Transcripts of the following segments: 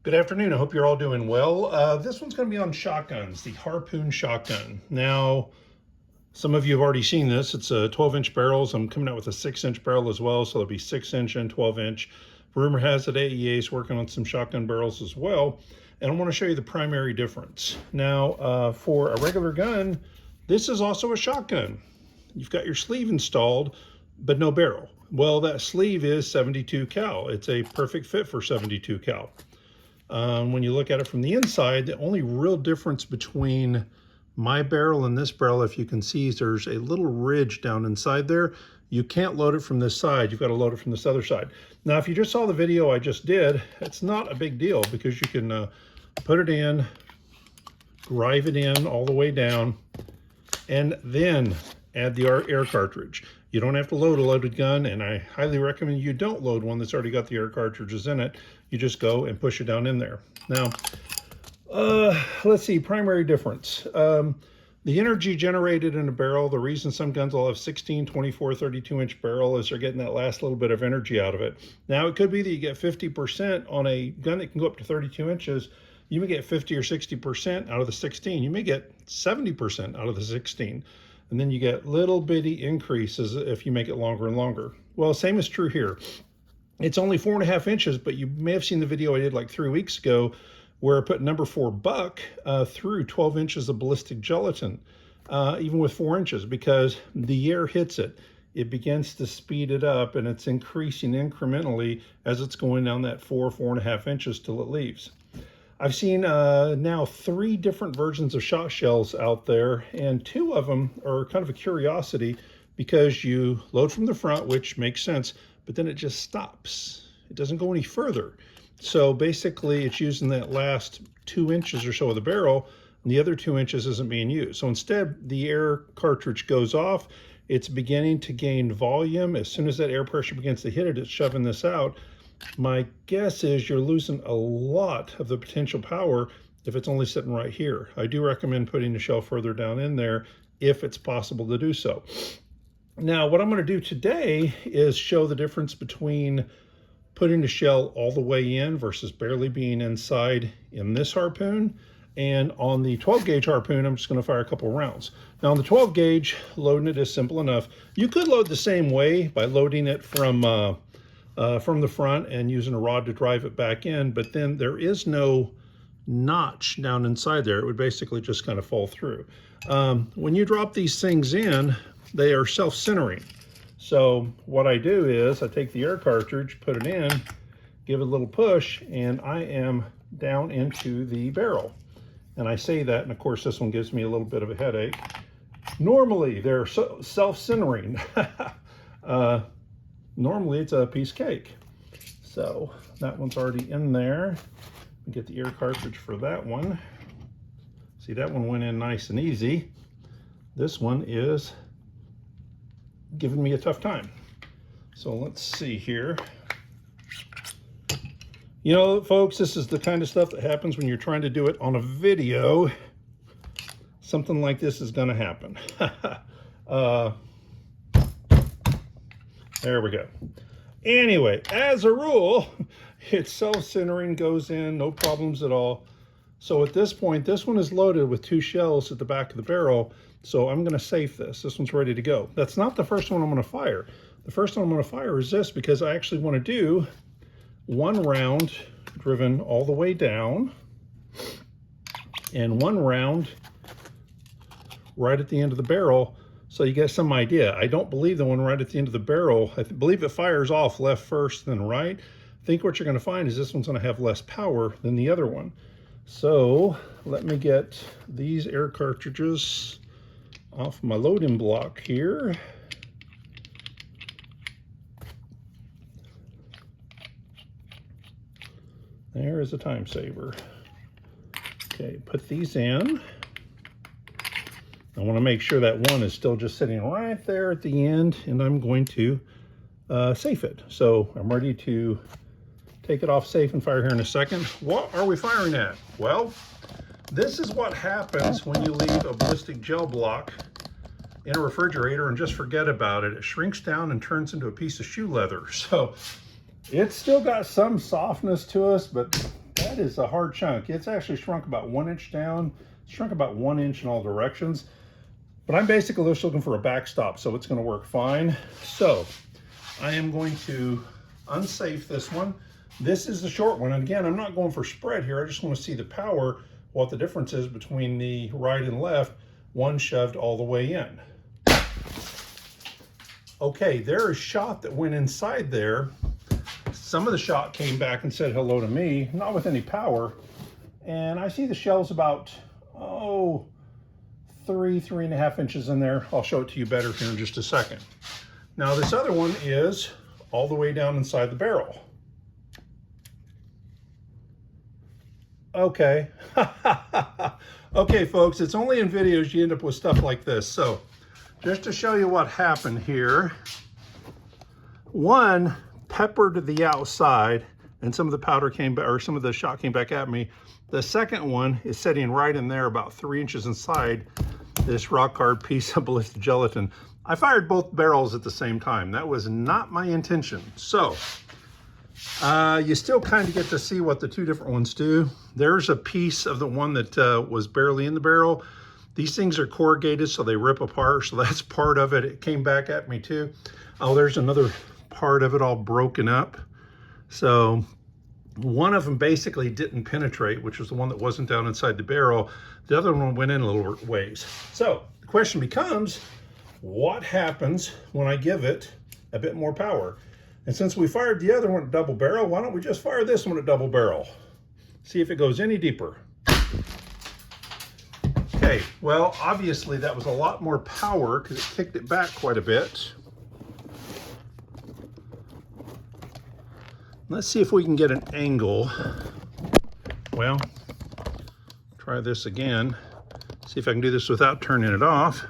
Good afternoon. I hope you're all doing well. This one's going to be on shotguns, the Harpoon shotgun. Now, some of you have already seen this. It's a 12-inch barrels. I'm coming out with a 6-inch barrel as well, so there'll be 6-inch and 12-inch. Rumor has it AEA is working on some shotgun barrels as well, and I want to show you the primary difference. Now, for a regular gun, this is also a shotgun. You've got your sleeve installed, but no barrel. Well, that sleeve is 72 cal. It's a perfect fit for 72 cal. When you look at it from the inside, the only real difference between my barrel and this barrel, if you can see, is there's a little ridge down inside there. You can't load it from this side. You've got to load it from this other side. Now, if you just saw the video I just did, it's not a big deal because you can put it in, drive it in all the way down, and then add the air cartridge. You don't have to load a loaded gun, and I highly recommend you don't load one that's already got the air cartridges in it. You just go and push it down in there. Now, let's see, primary difference. The energy generated in a barrel, the reason some guns will have 16, 24, 32-inch barrel is they're getting that last little bit of energy out of it. Now, it could be that you get 50% on a gun that can go up to 32 inches. You may get 50 or 60% out of the 16. You may get 70% out of the 16. And then you get little bitty increases if you make it longer and longer. Well, same is true here. It's only 4.5 inches, but you may have seen the video I did like 3 weeks ago where I put number 4 buck through 12 inches of ballistic gelatin, even with 4 inches, because the air hits it. It begins to speed it up, and it's increasing incrementally as it's going down that 4.5 inches till it leaves. I've seen now 3 different versions of shot shells out there, and 2 of them are kind of a curiosity because you load from the front, which makes sense, but then it just stops. It doesn't go any further. So basically it's using that last 2 inches or so of the barrel, and the other 2 inches isn't being used. So instead, the air cartridge goes off. It's beginning to gain volume. As soon as that air pressure begins to hit it, it's shoving this out. My guess is you're losing a lot of the potential power if it's only sitting right here. I do recommend putting the shell further down in there if it's possible to do so. Now, what I'm going to do today is show the difference between putting the shell all the way in versus barely being inside in this harpoon. And on the 12 gauge harpoon, I'm just going to fire a couple of rounds. Now on the 12 gauge, loading it is simple enough. You could load the same way by loading it from the front and using a rod to drive it back in, but then there is no notch down inside there. It would basically just kind of fall through. When you drop these things in, they are self-centering. So what I do is I take the air cartridge, put it in, give it a little push, and I am down into the barrel. And I say that, and of course this one gives me a little bit of a headache. Normally they're self-centering. Normally it's a piece of cake. So that one's already in there. Get the air cartridge for that one. See, that one went in nice and easy. This one is giving me a tough time. So let's see here. You know, folks, this is the kind of stuff that happens when you're trying to do it on a video. Something like this is going to happen. There we go. Anyway, as a rule, it's self-centering, goes in, no problems at all. So at this point, this one is loaded with 2 shells at the back of the barrel. So I'm going to safe this. This one's ready to go. That's not the first one I'm going to fire. The first one I'm going to fire is this because I actually want to do 1 round driven all the way down and 1 round right at the end of the barrel. So you get some idea. I don't believe the one right at the end of the barrel, I believe it fires off left first, then right. I think what you're going to find is this one's going to have less power than the other one. So let me get these air cartridges off my loading block here. There is a time saver. Okay, put these in. I want to make sure that one is still just sitting right there at the end, and I'm going to safe it. So I'm ready to take it off safe and fire here in a second. What are we firing at? Well, this is what happens when you leave a ballistic gel block in a refrigerator and just forget about it. It shrinks down and turns into a piece of shoe leather. So it's still got some softness to us, but that is a hard chunk. It's actually shrunk about 1 inch down, shrunk about 1 inch in all directions. But I'm basically just looking for a backstop, so it's going to work fine. So I am going to unsafe this one. This is the short one, and again, I'm not going for spread here. I just want to see the power, what the difference is between the right and left, one shoved all the way in. Okay, there is shot that went inside there. Some of the shot came back and said hello to me, not with any power. And I see the shell's about, 3.5 inches in there. I'll show it to you better here in just a second. Now this other one is all the way down inside the barrel. Okay. Okay, folks, it's only in videos you end up with stuff like this. So just to show you what happened here, one peppered the outside and some of the powder came back, or some of the shot came back at me. The second one is sitting right in there about 3 inches inside this rock hard piece of ballistic gelatin. I fired both barrels at the same time. That was not my intention. So you still kind of get to see what the two different ones do. There's a piece of the one that was barely in the barrel. These things are corrugated, so they rip apart. So that's part of it. It came back at me too. Oh, there's another part of it all broken up. So one of them basically didn't penetrate, which was the one that wasn't down inside the barrel. The other one went in a little ways. So the question becomes, what happens when I give it a bit more power? And since we fired the other one at double barrel, why don't we just fire this one at double barrel? See if it goes any deeper. Okay, well, obviously that was a lot more power because it kicked it back quite a bit. Let's see if we can get an angle. Well, try this again. See if I can do this without turning it off.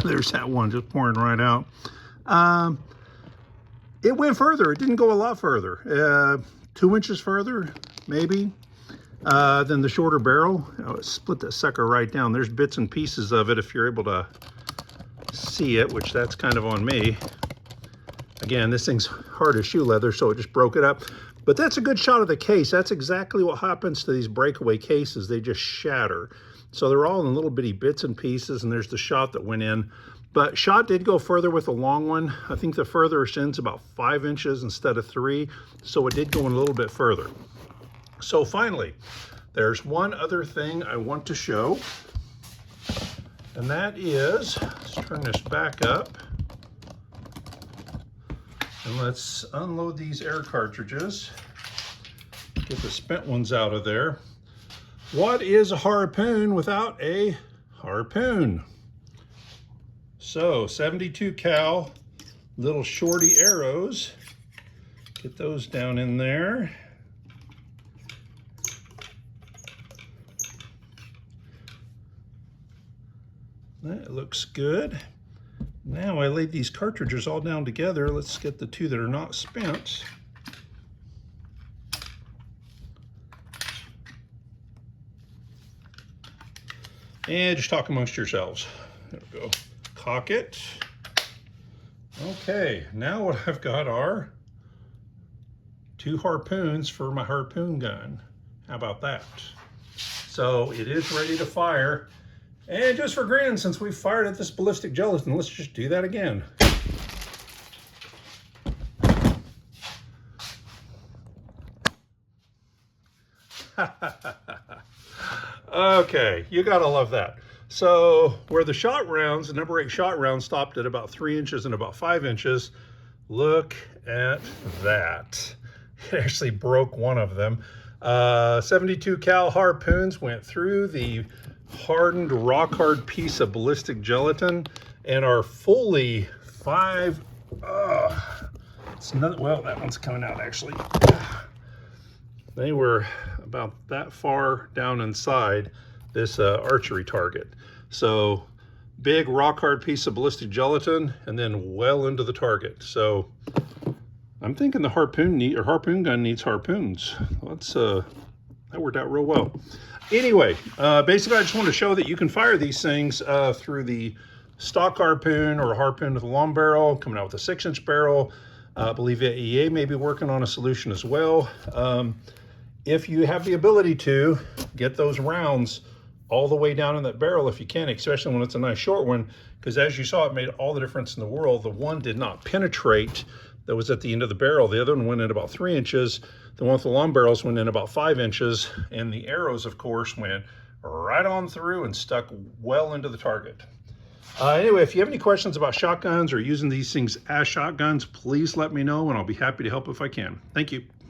There's that one just pouring right out. It went further. It didn't go a lot further. 2 inches further, maybe, than the shorter barrel. Oh, split that sucker right down. There's bits and pieces of it if you're able to see it, which that's kind of on me. Again, this thing's hard as shoe leather, so it just broke it up. But that's a good shot of the case. That's exactly what happens to these breakaway cases. They just shatter. So they're all in little bitty bits and pieces, and there's the shot that went in. But shot did go further with the long one. I think the furthest end's about 5 inches instead of 3, so it did go in a little bit further. So finally, there's one other thing I want to show, and that is, let's turn this back up, and let's unload these air cartridges, get the spent ones out of there. What is a harpoon without a harpoon? So 72 cal little shorty arrows. Get those down in there. That looks good. Now I laid these cartridges all down together. Let's get the two that are not spent. And just talk amongst yourselves. There we go. Cock it. Okay, now what I've got are 2 harpoons for my harpoon gun. How about that? So it is ready to fire. And just for grin, since we fired at this ballistic gelatin, let's just do that again. Okay, you gotta love that. So where the shot rounds, the number 8 shot round stopped at about 3 inches and about 5 inches, look at that. It actually broke one of them. 72 cal harpoons went through the hardened rock hard piece of ballistic gelatin and are fully 5, it's not, well, that one's coming out actually. They were about that far down inside this archery target. So big rock hard piece of ballistic gelatin and then well into the target. So I'm thinking the harpoon gun needs harpoons. Let's that worked out real well. Anyway, basically I just want to show that you can fire these things through the stock harpoon or a harpoon with a long barrel, coming out with a 6-inch barrel. I believe AEA may be working on a solution as well. If you have the ability to get those rounds all the way down in that barrel, if you can, especially when it's a nice short one, because as you saw, it made all the difference in the world. The one did not penetrate that was at the end of the barrel. The other one went in about 3 inches. The one with the long barrels went in about 5 inches, and the arrows, of course, went right on through and stuck well into the target. Anyway, if you have any questions about shotguns or using these things as shotguns, please let me know, and I'll be happy to help if I can. Thank you.